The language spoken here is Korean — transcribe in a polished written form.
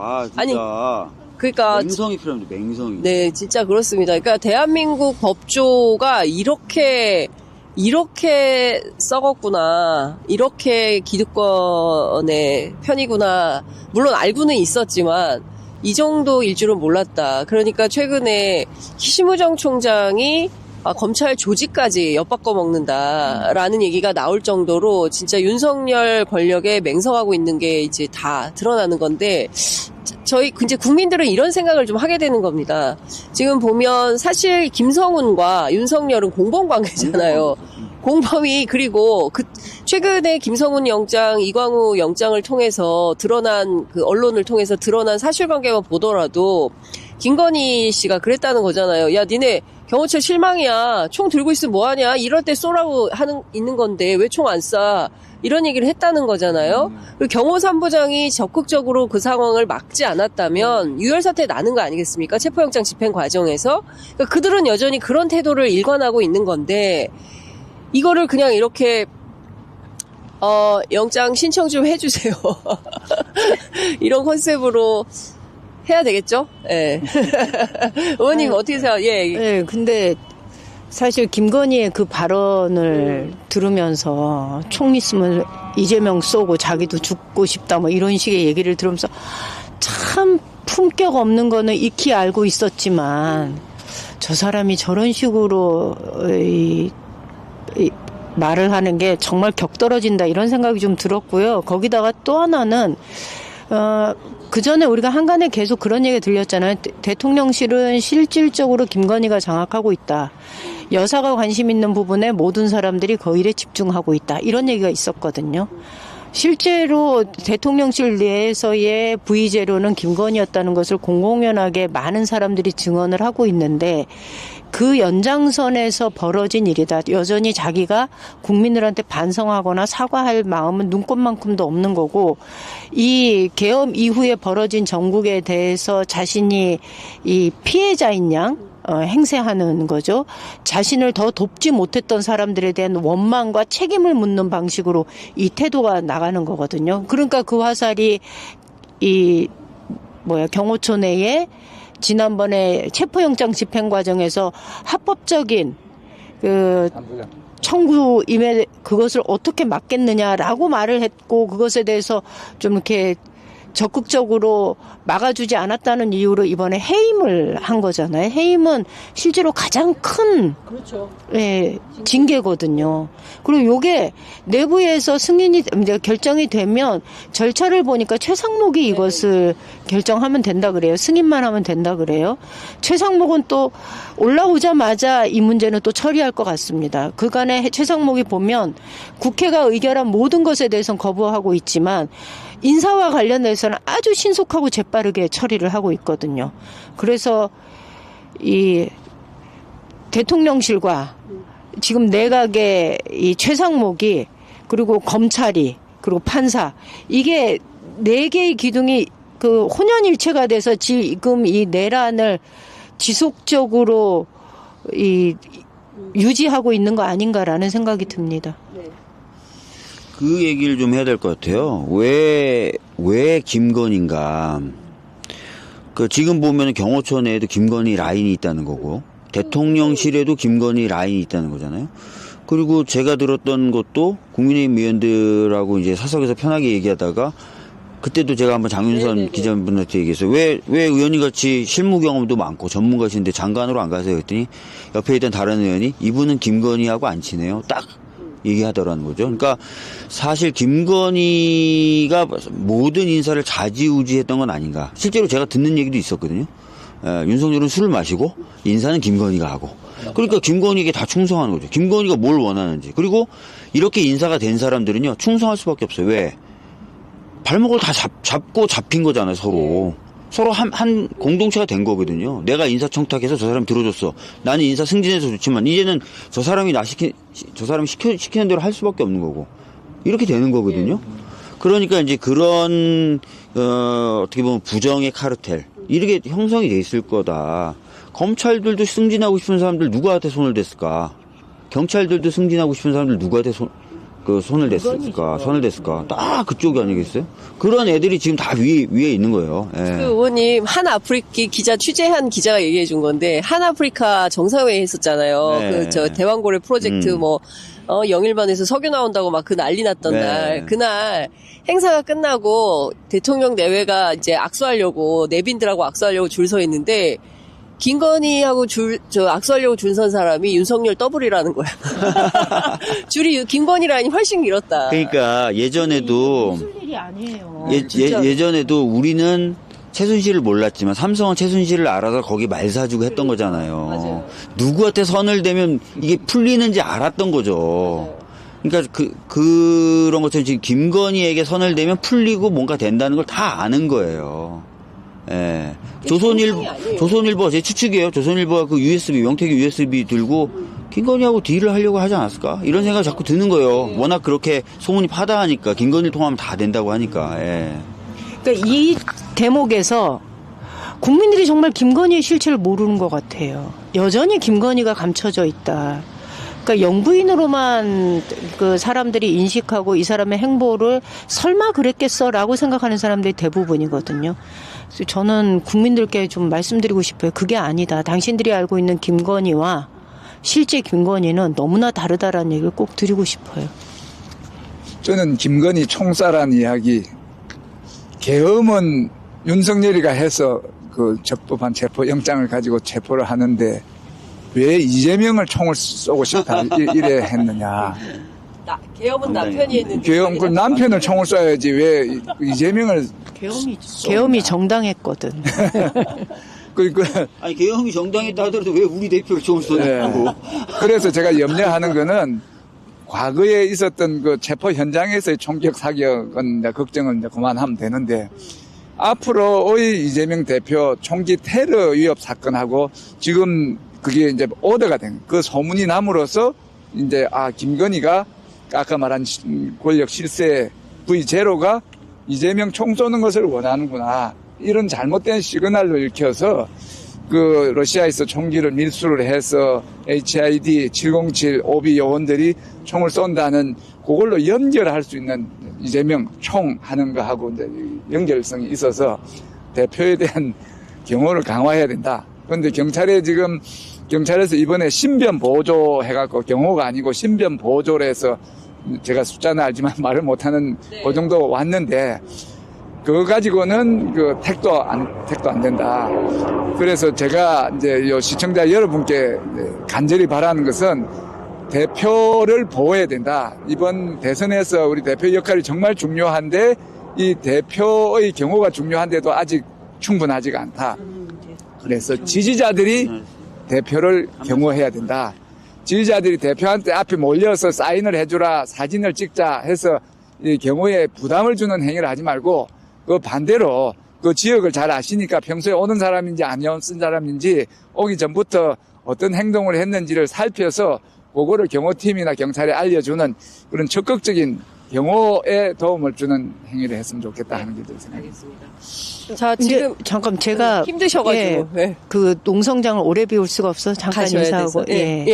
아, 진짜. 아니, 그러니까 맹성이 필요합니다. 맹성이. 네, 진짜 그렇습니다. 그러니까 대한민국 법조가 이렇게 썩었구나, 이렇게 기득권의 편이구나, 물론 알고는 있었지만 이 정도일 줄은 몰랐다. 그러니까 최근에 키시무정 총장이 검찰 조직까지 엿바꿔 먹는다라는 얘기가 나올 정도로 진짜 윤석열 권력에 맹성하고 있는 게 이제 다 드러나는 건데, 저희 이제 국민들은 이런 생각을 좀 하게 되는 겁니다. 지금 보면 사실 김성훈과 윤석열은 공범 관계잖아요. 공범이, 그리고 최근에 김성훈 영장, 이광우 영장을 통해서 드러난, 언론을 통해서 드러난 사실관계만 보더라도 김건희 씨가 그랬다는 거잖아요. 야, 니네 경호처 실망이야. 총 들고 있으면 뭐하냐. 이럴 때 쏘라고 있는 건데 왜 총 안 쏴. 이런 얘기를 했다는 거잖아요. 그리고 경호 3부장이 적극적으로 그 상황을 막지 않았다면 유혈사태 나는 거 아니겠습니까? 체포영장 집행 과정에서. 그러니까 그들은 여전히 그런 태도를 일관하고 있는 건데, 이거를 그냥 이렇게 영장 신청 좀 해주세요. 이런 컨셉으로 해야 되겠죠? 예. 의원님 어떻게 생각해요? 예. 네, 근데 사실 김건희의 그 발언을 들으면서 총 있으면 이재명 쏘고 자기도 죽고 싶다 뭐 이런 식의 얘기를 들으면서 참 품격 없는 거는 익히 알고 있었지만 저 사람이 저런 식으로 말을 하는 게 정말 격떨어진다 이런 생각이 좀 들었고요. 거기다가 또 하나는 그 전에 우리가 한간에 계속 그런 얘기 들렸잖아요. 대통령실은 실질적으로 김건희가 장악하고 있다. 여사가 관심 있는 부분에 모든 사람들이 그 일에 집중하고 있다. 이런 얘기가 있었거든요. 실제로 대통령실 내에서의 V제로는 김건희였다는 것을 공공연하게 많은 사람들이 증언을 하고 있는데, 그 연장선에서 벌어진 일이다. 여전히 자기가 국민들한테 반성하거나 사과할 마음은 눈꼽만큼도 없는 거고, 이 계엄 이후에 벌어진 정국에 대해서 자신이 이 피해자인 양 행세하는 거죠. 자신을 더 돕지 못했던 사람들에 대한 원망과 책임을 묻는 방식으로 이 태도가 나가는 거거든요. 그러니까 그 화살이 경호처 내에 지난번에 체포영장 집행 과정에서 합법적인 청구 임해 그것을 어떻게 막겠느냐라고 말을 했고, 그것에 대해서 좀 이렇게 적극적으로 막아주지 않았다는 이유로 이번에 해임을 한 거잖아요. 해임은 실제로 가장 큰 징계거든요. 그리고 요게 내부에서 결정이 되면 절차를 보니까 최상목이 이것을 결정하면 된다 그래요. 승인만 하면 된다 그래요. 최상목은 또 올라오자마자 이 문제는 또 처리할 것 같습니다. 그간에 최상목이 보면 국회가 의결한 모든 것에 대해서는 거부하고 있지만 인사와 관련해서는 아주 신속하고 재빠르게 처리를 하고 있거든요. 그래서 이 대통령실과 지금 내각의 이 최상목이, 그리고 검찰이, 그리고 판사, 이게 네 개의 기둥이 혼연일체가 돼서 지금 이 내란을 지속적으로 유지하고 있는 거 아닌가라는 생각이 듭니다. 그 얘기를 좀 해야 될 것 같아요. 왜 김건희인가. 지금 보면 경호처 내에도 김건희 라인이 있다는 거고, 대통령실에도 김건희 라인이 있다는 거잖아요. 그리고 제가 들었던 것도 국민의힘 의원들하고 이제 사석에서 편하게 얘기하다가, 그때도 제가 한번 장윤선 기자분한테 얘기했어요. 왜 의원님 같이 실무 경험도 많고 전문가신데 장관으로 안 가세요? 그랬더니 옆에 있던 다른 의원이 이분은 김건희하고 안 친해요. 딱 얘기하더라는 거죠. 그러니까 사실 김건희가 모든 인사를 좌지우지했던 건 아닌가. 실제로 제가 듣는 얘기도 있었거든요. 윤석열은 술을 마시고 인사는 김건희가 하고. 그러니까 김건희에게 다 충성하는 거죠. 김건희가 뭘 원하는지. 그리고 이렇게 인사가 된 사람들은요, 충성할 수밖에 없어요. 왜? 발목을 다 잡고 잡힌 거잖아요, 서로. 서로 한 공동체가 된 거거든요. 내가 인사청탁해서 저 사람 들어줬어. 나는 인사 승진해서 좋지만 이제는 저 사람이 저 사람이 시키는 대로 할 수밖에 없는 거고. 이렇게 되는 거거든요. 그러니까 이제 그런 어떻게 보면 부정의 카르텔 이렇게 형성이 돼 있을 거다. 검찰들도 승진하고 싶은 사람들 누구한테 손을 댔을까? 경찰들도 승진하고 싶은 사람들 누구한테 그 손을 댔을까, 손을 댔을까. 딱 그쪽이 아니겠어요? 그런 애들이 지금 다 위에 있는 거예요. 예. 그 의원님 한 아프리카 기자 취재한 기자가 얘기해 준 건데 한 아프리카 정상회의 했었잖아요. 네. 그 저 대왕고래 프로젝트 영일반에서 석유 나온다고 막 그 난리 났던 네. 날 그날 행사가 끝나고 대통령 내외가 이제 악수하려고 내빈들하고 악수하려고 줄 서 있는데 김건희하고 악수하려고 줄 선 사람이 윤석열 더블이라는 거야. 줄이 김건희 라인이 훨씬 길었다. 그러니까 예전에도 무슨 일이 아니에요. 예전에도 우리는 최순실을 몰랐지만 삼성은 최순실을 알아서 거기 말 사주고 했던 거잖아요. 맞아요. 누구한테 선을 대면 이게 풀리는지 알았던 거죠. 그러니까 그런 것처럼 지금 김건희에게 선을 대면 풀리고 뭔가 된다는 걸 다 아는 거예요. 예. 조선일보 제 추측이에요. 조선일보가 그 USB 명태균 USB 들고 김건희하고 딜을 하려고 하지 않았을까? 이런 생각이 자꾸 드는 거예요. 워낙 그렇게 소문이 파다하니까 김건희를 통하면 다 된다고 하니까. 예. 그러니까 이 대목에서 국민들이 정말 김건희의 실체를 모르는 것 같아요. 여전히 김건희가 감춰져 있다. 그러니까 영부인으로만 그 사람들이 인식하고 이 사람의 행보를 설마 그랬겠어라고 생각하는 사람들이 대부분이거든요. 그래서 저는 국민들께 좀 말씀드리고 싶어요. 그게 아니다. 당신들이 알고 있는 김건희와 실제 김건희는 너무나 다르다라는 얘기를 꼭 드리고 싶어요. 저는 김건희 총사란 이야기, 계엄은 윤석열이가 해서 그 적법한 체포영장을 가지고 체포를 하는데 왜 이재명을 총을 쏘고 싶다 이래 했느냐. 계엄은 남편이 했는데. 계엄, 그 남편을 총을 쏴야지 왜 이재명을. 계엄이 정당했거든. 아니 계엄이 정당했다 하더라도 왜 우리 대표를 총을 쏘냐고. 네. 그래서 제가 염려하는 거는 과거에 있었던 그 체포 현장에서의 총격 사격은 이제 걱정을 이제 그만하면 되는데 앞으로의 이재명 대표 총기 테러 위협 사건하고 지금 그게 이제 오더가 된 그 소문이 남으로써 이제 김건희가 아까 말한 권력 실세 V0가 이재명 총 쏘는 것을 원하는구나. 이런 잘못된 시그널로 읽혀서 그 러시아에서 총기를 밀수를 해서 HID 707 오비 요원들이 총을 쏜다는 그걸로 연결할 수 있는 이재명 총 하는 거하고 이제 연결성이 있어서 대표에 대한 경호를 강화해야 된다. 그런데 경찰에서 이번에 신변 보조 해갖고 경호가 아니고 신변 보조를 해서 제가 숫자는 알지만 말을 못하는 그 정도 왔는데 그거 가지고는 그 택도 안 된다. 그래서 제가 이제 요 시청자 여러분께 간절히 바라는 것은 대표를 보호해야 된다. 이번 대선에서 우리 대표 역할이 정말 중요한데 이 대표의 경호가 중요한데도 아직 충분하지가 않다. 그래서 지지자들이 대표를 경호해야 된다. 지지자들이 대표한테 앞에 몰려서 사인을 해주라, 사진을 찍자 해서 이 경호에 부담을 주는 행위를 하지 말고 그 반대로 그 지역을 잘 아시니까 평소에 오는 사람인지 안 오는 사람인지 오기 전부터 어떤 행동을 했는지를 살펴서 그거를 경호팀이나 경찰에 알려주는 그런 적극적인 경호에 도움을 주는 행위를 했으면 좋겠다 하는 게 들 생각입니다. 자, 이제 지금 잠깐 제가 힘드셔가지고. 그 농성장을 오래 비울 수가 없어 잠깐 가셔야 인사하고 돼서. 예.